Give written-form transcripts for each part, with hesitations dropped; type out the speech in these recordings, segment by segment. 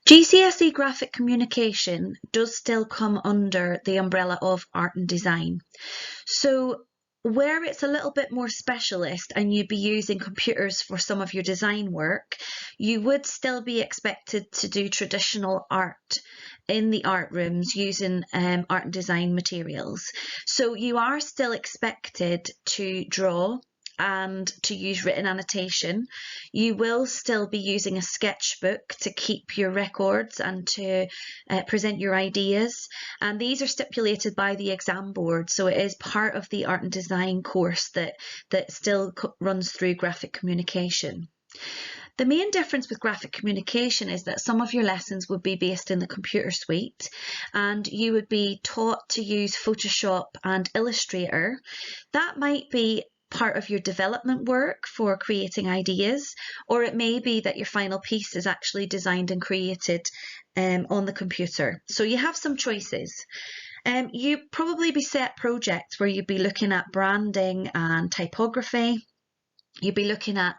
GCSE graphic communication does still come under the umbrella of art and design. So where it's a little bit more specialist and you'd be using computers for some of your design work, you would still be expected to do traditional art in the art rooms using art and design materials. So you are still expected to draw and to use written annotation. You will still be using a sketchbook to keep your records and to present your ideas. And these are stipulated by the exam board, so it is part of the art and design course that still runs through graphic communication. The main difference with graphic communication is that some of your lessons would be based in the computer suite and you would be taught to use Photoshop and Illustrator. That might be part of your development work for creating ideas, or it may be that your final piece is actually designed and created on the computer. So you have some choices. You'd probably be set projects where you'd be looking at branding and typography. You'd be looking at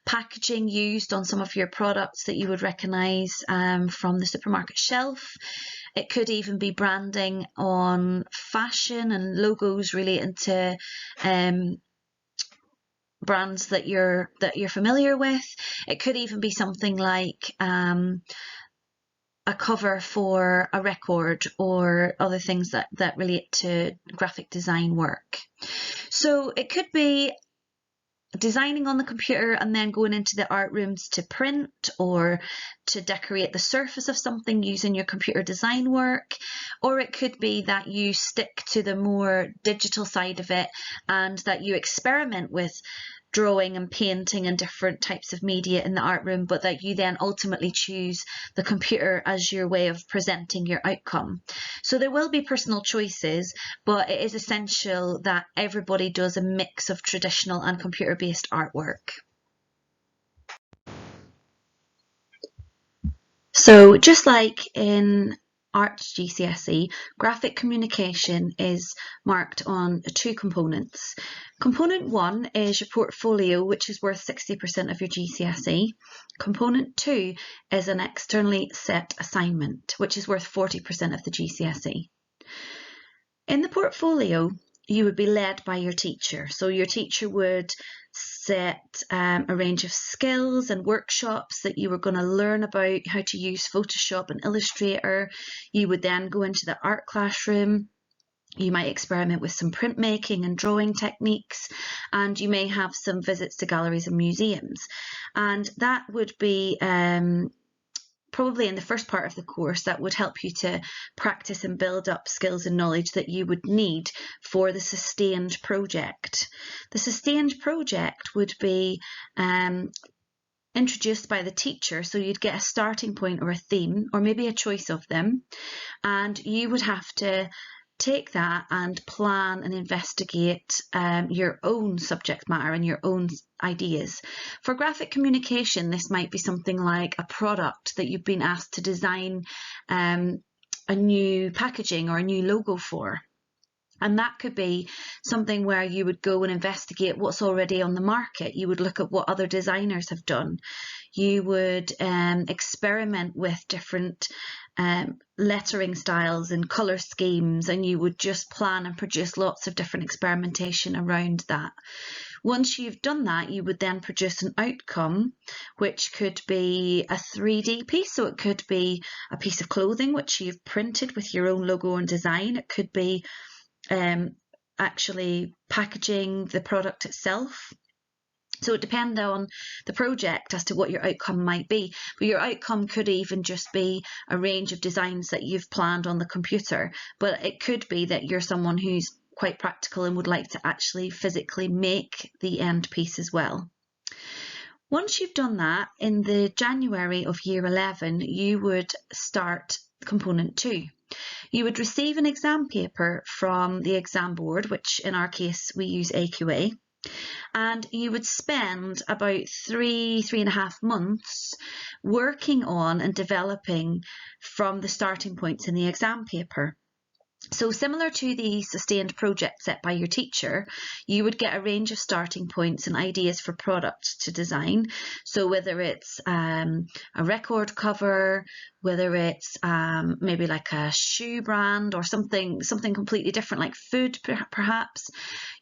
packaging used on some of your products that you would recognise from the supermarket shelf. It could even be branding on fashion and logos relating to brands that you're familiar with. It could even be something like a cover for a record or other things that relate to graphic design work. So it could be designing on the computer and then going into the art rooms to print or to decorate the surface of something using your computer design work, or it could be that you stick to the more digital side of it and that you experiment with drawing and painting and different types of media in the art room, but that you then ultimately choose the computer as your way of presenting your outcome. So there will be personal choices, but it is essential that everybody does a mix of traditional and computer-based artwork. So just like in Arts GCSE, graphic communication is marked on two components. Component 1 is your portfolio, which is worth 60% of your GCSE. Component 2 is an externally set assignment, which is worth 40% of the GCSE. In the portfolio, you would be led by your teacher. So your teacher would set a range of skills and workshops that you were going to learn about how to use Photoshop and Illustrator. You would then go into the art classroom. You might experiment with some printmaking and drawing techniques, and you may have some visits to galleries and museums. And that would be probably in the first part of the course, that would help you to practice and build up skills and knowledge that you would need for the sustained project. The sustained project would be introduced by the teacher, so you'd get a starting point or a theme, or maybe a choice of them, and you would have to take that and plan and investigate your own subject matter and your own ideas. For graphic communication, this might be something like a product that you've been asked to design a new packaging or a new logo for. And that could be something where you would go and investigate what's already on the market. You would look at what other designers have done. You would experiment with different lettering styles and colour schemes, and you would just plan and produce lots of different experimentation around that. Once you've done that, you would then produce an outcome, which could be a 3D piece. So it could be a piece of clothing which you've printed with your own logo and design. It could be actually packaging the product itself. So it depends on the project as to what your outcome might be. But your outcome could even just be a range of designs that you've planned on the computer. But it could be that you're someone who's quite practical and would like to actually physically make the end piece as well. Once you've done that, in the January of year 11, you would start component 2. You would receive an exam paper from the exam board, which in our case we use AQA, and you would spend about 3.5 months working on and developing from the starting points in the exam paper. So similar to the sustained project set by your teacher, you would get a range of starting points and ideas for products to design. So whether it's a record cover, whether it's maybe like a shoe brand or something completely different like food perhaps,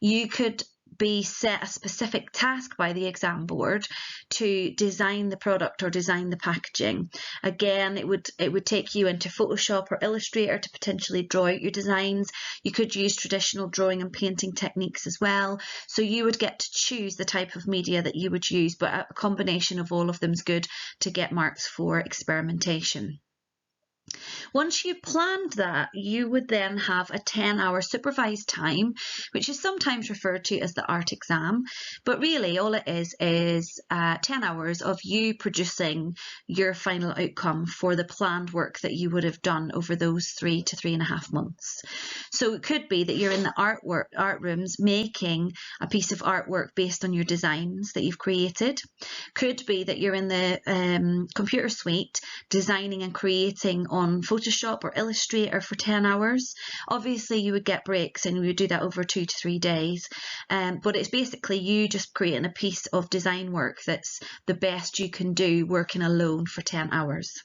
you could be set a specific task by the exam board to design the product or design the packaging. Again, it would take you into Photoshop or Illustrator to potentially draw out your designs. You could use traditional drawing and painting techniques as well. So you would get to choose the type of media that you would use, but a combination of all of them is good to get marks for experimentation. Once you planned that, you would then have a 10-hour supervised time, which is sometimes referred to as the art exam, but really all it is 10 hours of you producing your final outcome for the planned work that you would have done over those 3 to 3.5 months. So it could be that you're in the art rooms making a piece of artwork based on your designs that you've created. Could be that you're in the computer suite designing and creating on Photoshop or Illustrator for 10 hours. Obviously you would get breaks and we would do that over 2 to 3 days, but it's basically you just creating a piece of design work that's the best you can do working alone for 10 hours.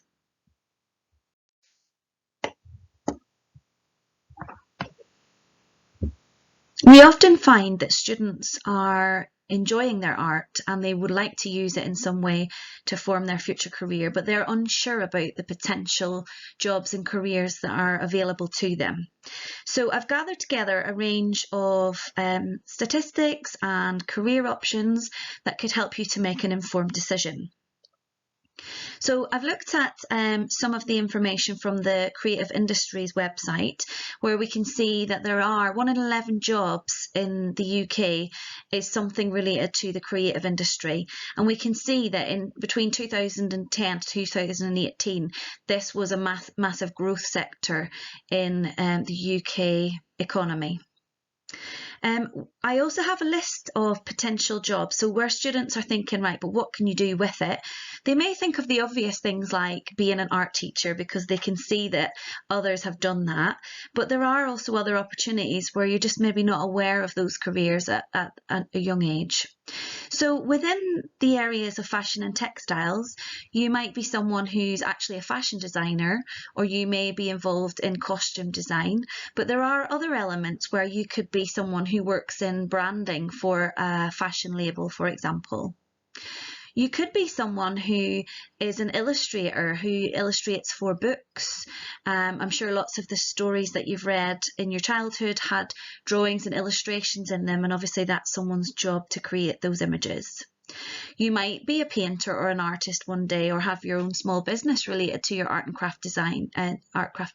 We often find that students are enjoying their art and they would like to use it in some way to form their future career, but they're unsure about the potential jobs and careers that are available to them. So I've gathered together a range of statistics and career options that could help you to make an informed decision. So I've looked at some of the information from the Creative Industries website, where we can see that there are 1 in 11 jobs in the UK is something related to the creative industry. And we can see that in between 2010 to 2018, this was a massive growth sector in the UK economy. I also have a list of potential jobs. So where students are thinking, right, but what can you do with it? They may think of the obvious things like being an art teacher because they can see that others have done that. But there are also other opportunities where you're just maybe not aware of those careers at a young age. So within the areas of fashion and textiles, you might be someone who's actually a fashion designer, or you may be involved in costume design, but there are other elements where you could be someone who works in branding for a fashion label, for example. You could be someone who is an illustrator who illustrates for books. I'm sure lots of the stories that you've read in your childhood had drawings and illustrations in them, and obviously that's someone's job to create those images. You might be a painter or an artist one day, or have your own small business related to your art craft and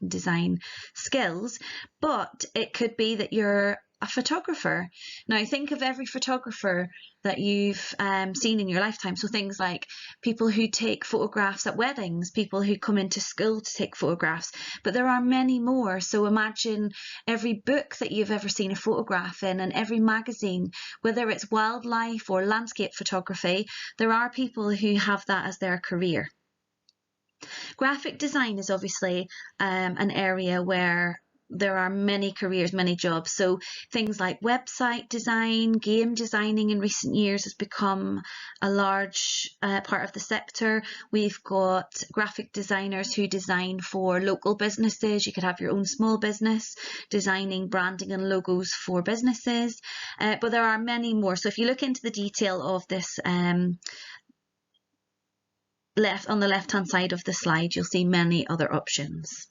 design skills, but it could be that you're a photographer. Now think of every photographer that you've seen in your lifetime. So things like people who take photographs at weddings, people who come into school to take photographs, but there are many more. So imagine every book that you've ever seen a photograph in, and every magazine, whether it's wildlife or landscape photography, there are people who have that as their career. Graphic design is obviously an area where there are many careers, many jobs. So things like website design, game designing in recent years has become a large part of the sector. We've got graphic designers who design for local businesses. You could have your own small business designing branding and logos for businesses, but there are many more. So if you look into the detail of this on the left hand side of the slide, you'll see many other options.